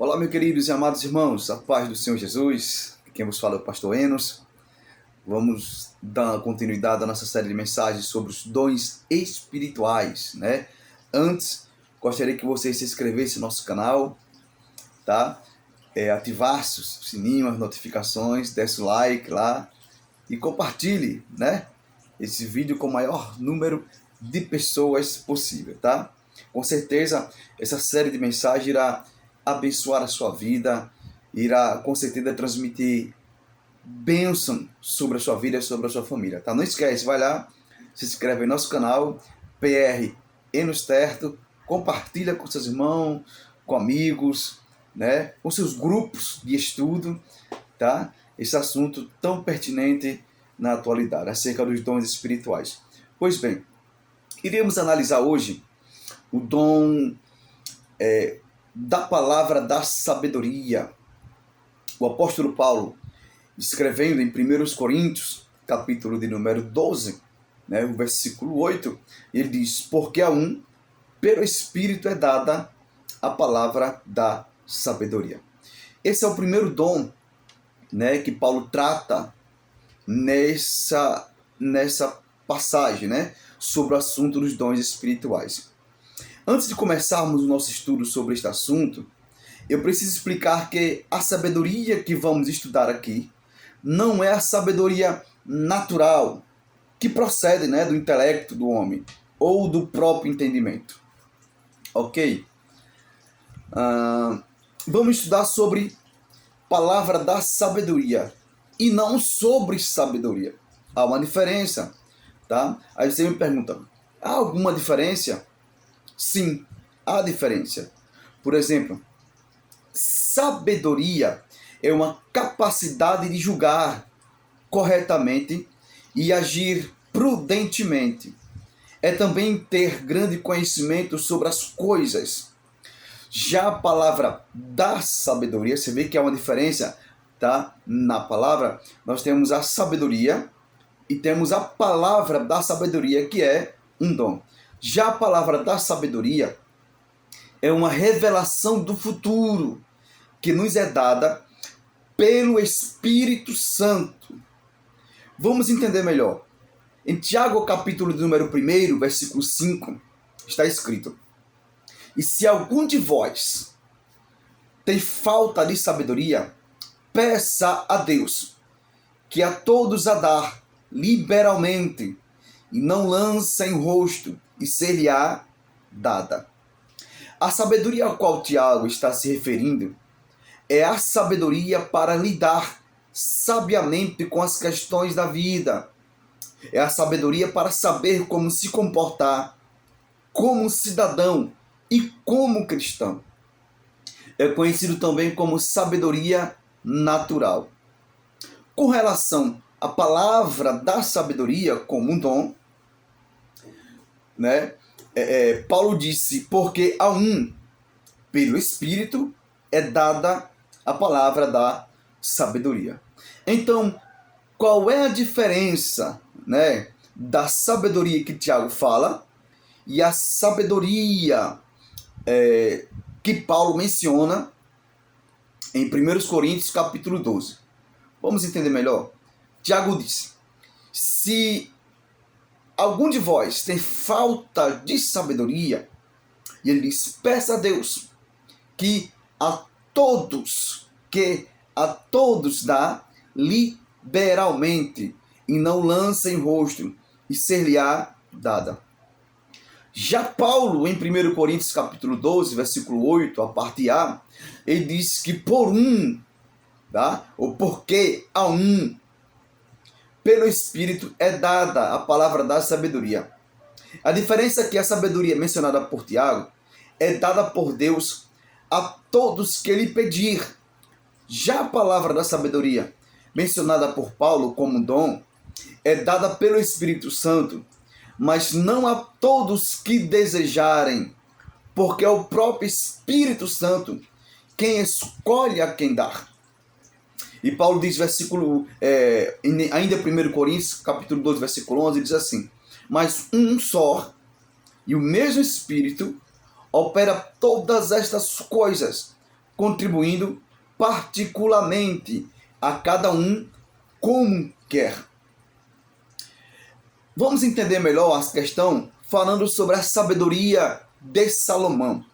Olá, meus queridos e amados irmãos, a paz do Senhor Jesus. Quem vos fala é o pastor Enos. Vamos dar continuidade à nossa série de mensagens sobre os dons espirituais, né? Antes, gostaria que você se inscrevesse no nosso canal, tá? Ativasse o sininho, as notificações, desse o like lá e compartilhe, né? Esse vídeo com o maior número de pessoas possível, tá? Com certeza, essa série de mensagens irá abençoar a sua vida, irá com certeza transmitir bênção sobre a sua vida e sobre a sua família, tá? Não esquece, vai lá, se inscreve no nosso canal, PR Enos Terto, compartilha com seus irmãos, com amigos, né? Com seus grupos de estudo, tá? Esse assunto tão pertinente na atualidade, acerca dos dons espirituais. Pois bem, iremos analisar hoje o dom da palavra da sabedoria. O apóstolo Paulo, escrevendo em 1 Coríntios, capítulo de número 12, né, o versículo 8, ele diz: porque a um, pelo Espírito é dada a palavra da sabedoria. Esse é o primeiro dom, né, que Paulo trata nessa passagem, né, sobre o assunto dos dons espirituais. Antes de começarmos o nosso estudo sobre este assunto, eu preciso explicar que a sabedoria que vamos estudar aqui não é a sabedoria natural, que procede, né, do intelecto do homem ou do próprio entendimento. Ok? Vamos estudar sobre palavra da sabedoria e não sobre sabedoria. Há uma diferença, tá? Aí você me pergunta, há alguma diferença? Sim, há diferença. Por exemplo, sabedoria é uma capacidade de julgar corretamente e agir prudentemente. É também ter grande conhecimento sobre as coisas. Já a palavra da sabedoria, você vê que há uma diferença, tá? Na palavra, nós temos a sabedoria e temos a palavra da sabedoria, que é um dom. Já a palavra da sabedoria é uma revelação do futuro que nos é dada pelo Espírito Santo. Vamos entender melhor. Em Tiago, capítulo número 1, versículo 5, está escrito: e se algum de vós tem falta de sabedoria, peça a Deus, que a todos a dá liberalmente, e não lança em rosto, e ser-lhe-á dada. A sabedoria a qual Tiago está se referindo é a sabedoria para lidar sabiamente com as questões da vida. É a sabedoria para saber como se comportar como cidadão e como cristão. É conhecido também como sabedoria natural. Com relação à palavra da sabedoria como um dom, né? Paulo disse: porque a um, pelo Espírito, é dada a palavra da sabedoria. Então, qual é a diferença, né, da sabedoria que Tiago fala e a sabedoria que Paulo menciona em 1 Coríntios capítulo 12? Vamos entender melhor? Tiago diz: se algum de vós tem falta de sabedoria, e ele diz: peça a Deus que a todos dá liberalmente, e não lança em rosto, e ser-lhe-á dada. Já Paulo, em 1 Coríntios capítulo 12, versículo 8, a parte A, ele diz que por um, tá? Ou porque a um, pelo Espírito é dada a palavra da sabedoria. A diferença é que a sabedoria mencionada por Tiago é dada por Deus a todos que lhe pedir. Já a palavra da sabedoria, mencionada por Paulo como dom, é dada pelo Espírito Santo, mas não a todos que desejarem, porque é o próprio Espírito Santo quem escolhe a quem dar. E Paulo diz, ainda em 1 Coríntios, capítulo 12, versículo 11, diz assim: mas um só e o mesmo Espírito opera todas estas coisas, contribuindo particularmente a cada um como quer. Vamos entender melhor a questão falando sobre a sabedoria de Salomão,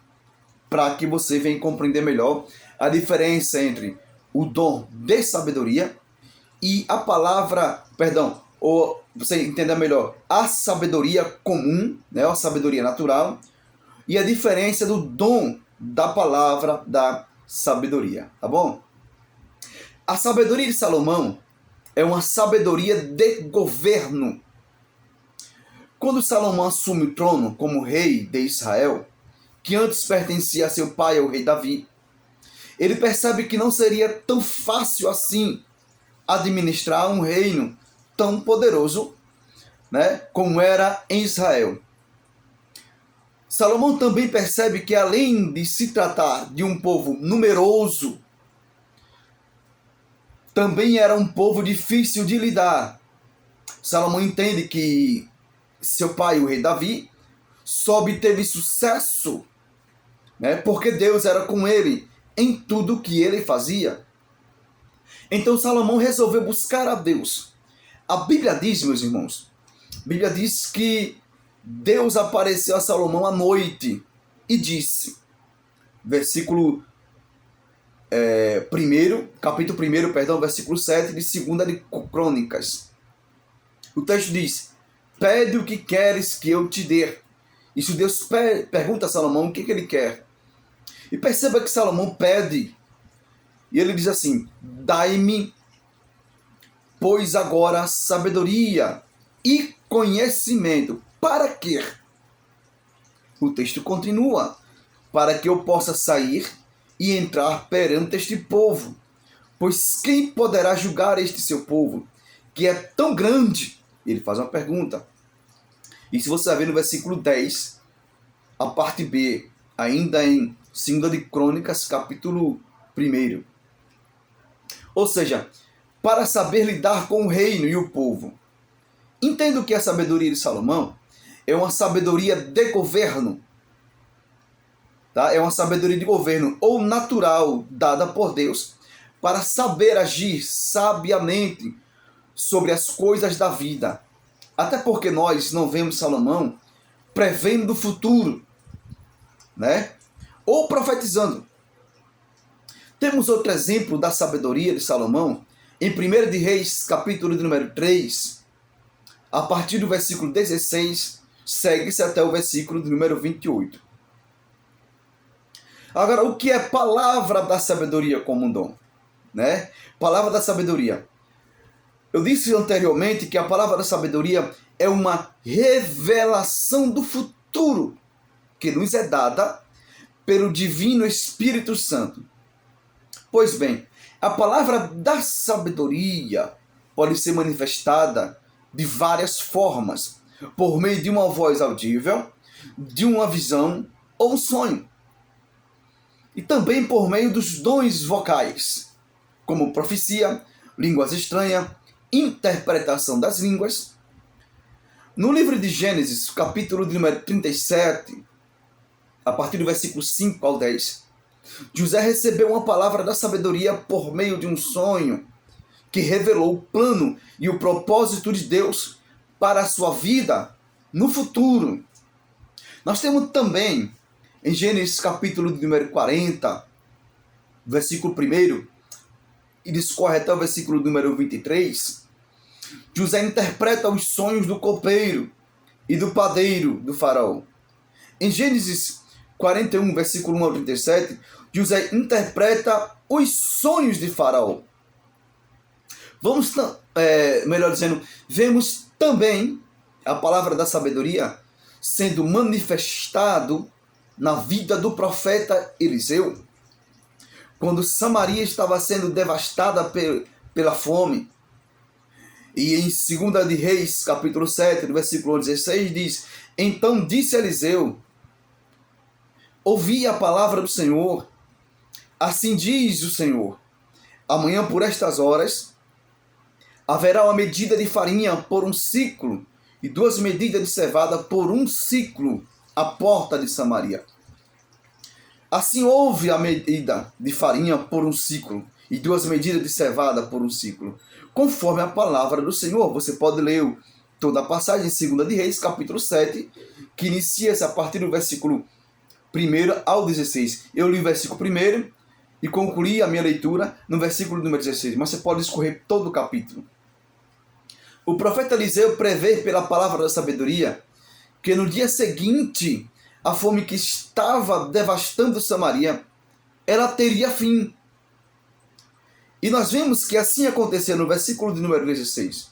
para que você venha compreender melhor a diferença entre o dom de sabedoria e a palavra, ou você entender melhor a sabedoria comum, né, a sabedoria natural, e a diferença do dom da palavra da sabedoria, tá bom? A sabedoria de Salomão é uma sabedoria de governo. Quando Salomão assume o trono como rei de Israel, que antes pertencia a seu pai, o rei Davi, ele percebe que não seria tão fácil assim administrar um reino tão poderoso, né, como era em Israel. Salomão também percebe que, além de se tratar de um povo numeroso, também era um povo difícil de lidar. Salomão entende que seu pai, o rei Davi, só obteve sucesso, né, porque Deus era com ele em tudo que ele fazia. Então Salomão resolveu buscar a Deus. A Bíblia diz, meus irmãos, a Bíblia diz que Deus apareceu a Salomão à noite e disse, capítulo 1, versículo 7 de 2 de Crônicas. O texto diz, pede o que queres que eu te dê. Isso Deus pergunta a Salomão o que ele quer. E perceba que Salomão pede, e ele diz assim, dai-me, pois agora sabedoria e conhecimento. Para quê? O texto continua, para que eu possa sair e entrar perante este povo. Pois quem poderá julgar este seu povo, que é tão grande? Ele faz uma pergunta. E se você vai ver no versículo 10, a parte B, ainda em 2 de Crônicas, capítulo 1. Ou seja, para saber lidar com o reino e o povo. Entendo que a sabedoria de Salomão é uma sabedoria de governo. Tá? É uma sabedoria de governo ou natural dada por Deus para saber agir sabiamente sobre as coisas da vida. Até porque nós não vemos Salomão prevendo o futuro, né? Ou profetizando. Temos outro exemplo da sabedoria de Salomão em 1 de Reis, capítulo de número 3, a partir do versículo 16, segue-se até o versículo de número 28. Agora, o que é palavra da sabedoria como um dom? Né? Palavra da sabedoria. Eu disse anteriormente que a palavra da sabedoria é uma revelação do futuro que nos é dada pelo Divino Espírito Santo. Pois bem, a palavra da sabedoria pode ser manifestada de várias formas, por meio de uma voz audível, de uma visão ou um sonho. E também por meio dos dons vocais, como profecia, línguas estranhas, interpretação das línguas. No livro de Gênesis, capítulo de número 37, a partir do versículo 5 ao 10, José recebeu uma palavra da sabedoria por meio de um sonho que revelou o plano e o propósito de Deus para a sua vida no futuro. Nós temos também, em Gênesis capítulo de número 40, versículo 1, e discorre até o versículo número 23, José interpreta os sonhos do copeiro e do padeiro do faraó. Em Gênesis 41, versículo 1 ao 37, José interpreta os sonhos de faraó. Vemos também a palavra da sabedoria sendo manifestado na vida do profeta Eliseu, quando Samaria estava sendo devastada pela fome. E em 2 de Reis, capítulo 7, versículo 16, diz, então disse Eliseu, ouvi a palavra do Senhor, assim diz o Senhor, amanhã por estas horas haverá uma medida de farinha por um ciclo e 2 medidas de cevada por um ciclo à porta de Samaria. Assim houve a medida de farinha por um ciclo, e 2 medidas de cevada por um ciclo, conforme a palavra do Senhor. Você pode ler toda a passagem em 2 de Reis, capítulo 7, que inicia-se a partir do versículo 1 ao 16. Eu li o versículo 1 e concluí a minha leitura no versículo número 16, mas você pode escorrer todo o capítulo. O profeta Eliseu prevê pela palavra da sabedoria que no dia seguinte a fome que estava devastando Samaria, ela teria fim. E nós vemos que assim aconteceu no versículo de número 16.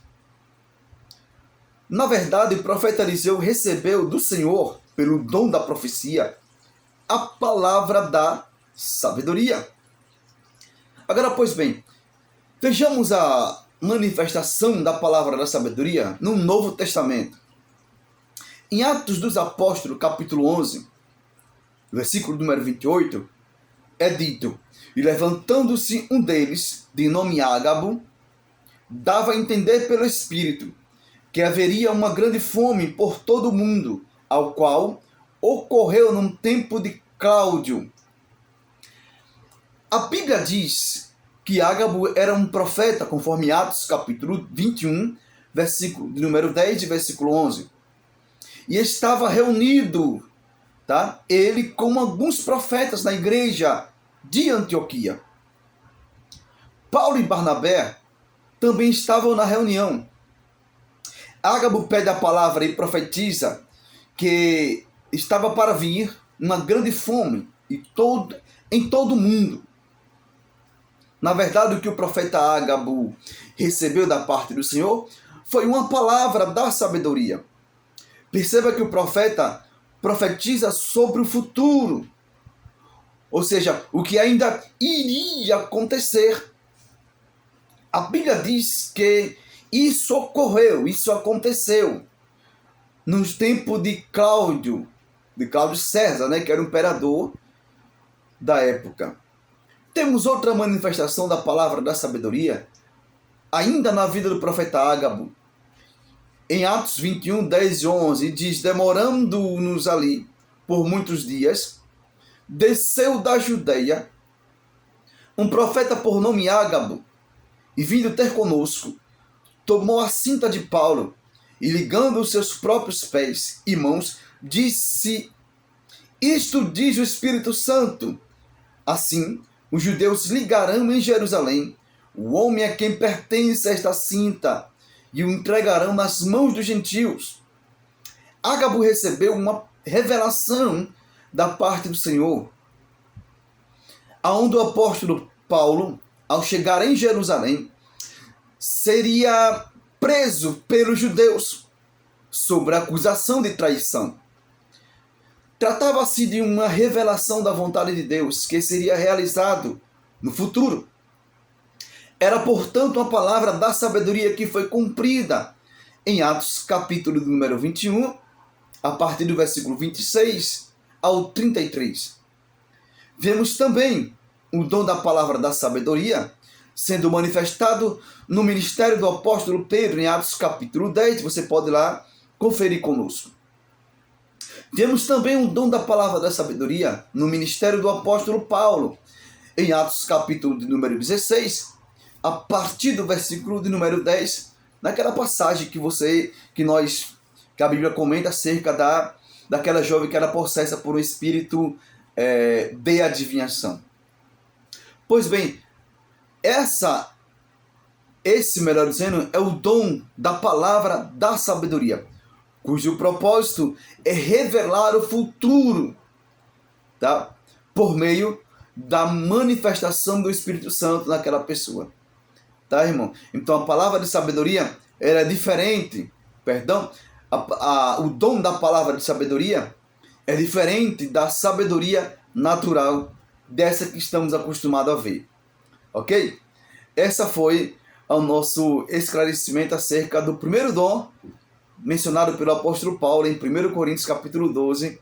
Na verdade, o profeta Eliseu recebeu do Senhor, pelo dom da profecia, a palavra da sabedoria. Agora, pois bem, vejamos a manifestação da palavra da sabedoria no Novo Testamento. Em Atos dos Apóstolos, capítulo 11, versículo número 28, é dito: e levantando-se um deles, de nome Ágabo, dava a entender pelo Espírito que haveria uma grande fome por todo o mundo, ao qual ocorreu num tempo de Cláudio. A Bíblia diz que Ágabo era um profeta, conforme Atos capítulo 21, versículo de número 10 e versículo 11. E estava reunido, ele com alguns profetas na igreja de Antioquia. Paulo e Barnabé também estavam na reunião. Ágabo pede a palavra e profetiza que estava para vir uma grande fome em todo o mundo. Na verdade, o que o profeta Ágabo recebeu da parte do Senhor foi uma palavra da sabedoria. Perceba que o profeta profetiza sobre o futuro, ou seja, o que ainda iria acontecer. A Bíblia diz que isso ocorreu, isso aconteceu nos tempos de Cláudio César, que era o imperador da época. Temos outra manifestação da palavra da sabedoria, ainda na vida do profeta Ágabo. Em Atos 21, 10 e 11, diz: demorando-nos ali por muitos dias, desceu da Judeia um profeta por nome Ágabo, e vindo ter conosco, tomou a cinta de Paulo, e ligando os seus próprios pés e mãos, disse: isto diz o Espírito Santo. Assim, os judeus ligarão em Jerusalém o homem a quem pertence esta cinta, e o entregarão nas mãos dos gentios. Ágabo recebeu uma revelação da parte do Senhor, aonde o apóstolo Paulo, ao chegar em Jerusalém, seria preso pelos judeus sobre a acusação de traição. Tratava-se de uma revelação da vontade de Deus que seria realizado no futuro. Era, portanto, uma palavra da sabedoria que foi cumprida em Atos, capítulo número 21, a partir do versículo 26 ao 33. Vemos também o dom da palavra da sabedoria sendo manifestado no ministério do apóstolo Pedro, em Atos, capítulo 10. Você pode ir lá conferir conosco. Vemos também o dom da palavra da sabedoria no ministério do apóstolo Paulo, em Atos, capítulo de número 16, a partir do versículo de número 10, naquela passagem que a Bíblia comenta acerca daquela jovem que era possessa por um espírito de adivinhação. Pois bem, melhor dizendo, é o dom da palavra da sabedoria, cujo propósito é revelar o futuro, por meio da manifestação do Espírito Santo naquela pessoa. Irmão? Então a palavra de sabedoria ela é diferente, o dom da palavra de sabedoria é diferente da sabedoria natural, dessa que estamos acostumados a ver. Ok? Essa foi o nosso esclarecimento acerca do primeiro dom mencionado pelo apóstolo Paulo em 1 Coríntios capítulo 12,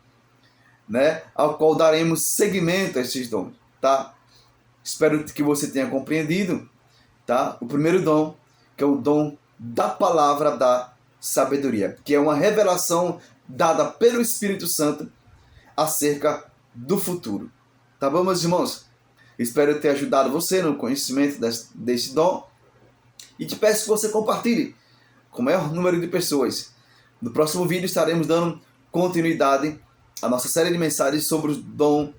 ao qual daremos seguimento a esses dons. Espero que você tenha compreendido. O primeiro dom, que é o dom da palavra da sabedoria, que é uma revelação dada pelo Espírito Santo acerca do futuro. Tá bom, meus irmãos? Espero ter ajudado você no conhecimento desse dom. E te peço que você compartilhe com o maior número de pessoas. No próximo vídeo estaremos dando continuidade à nossa série de mensagens sobre o dom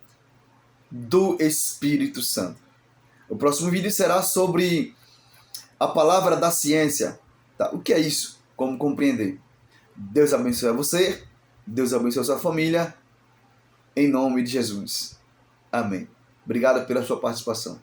do Espírito Santo. O próximo vídeo será sobre a palavra da ciência. Tá? O que é isso? Como compreender? Deus abençoe a você. Deus abençoe a sua família. Em nome de Jesus. Amém. Obrigado pela sua participação.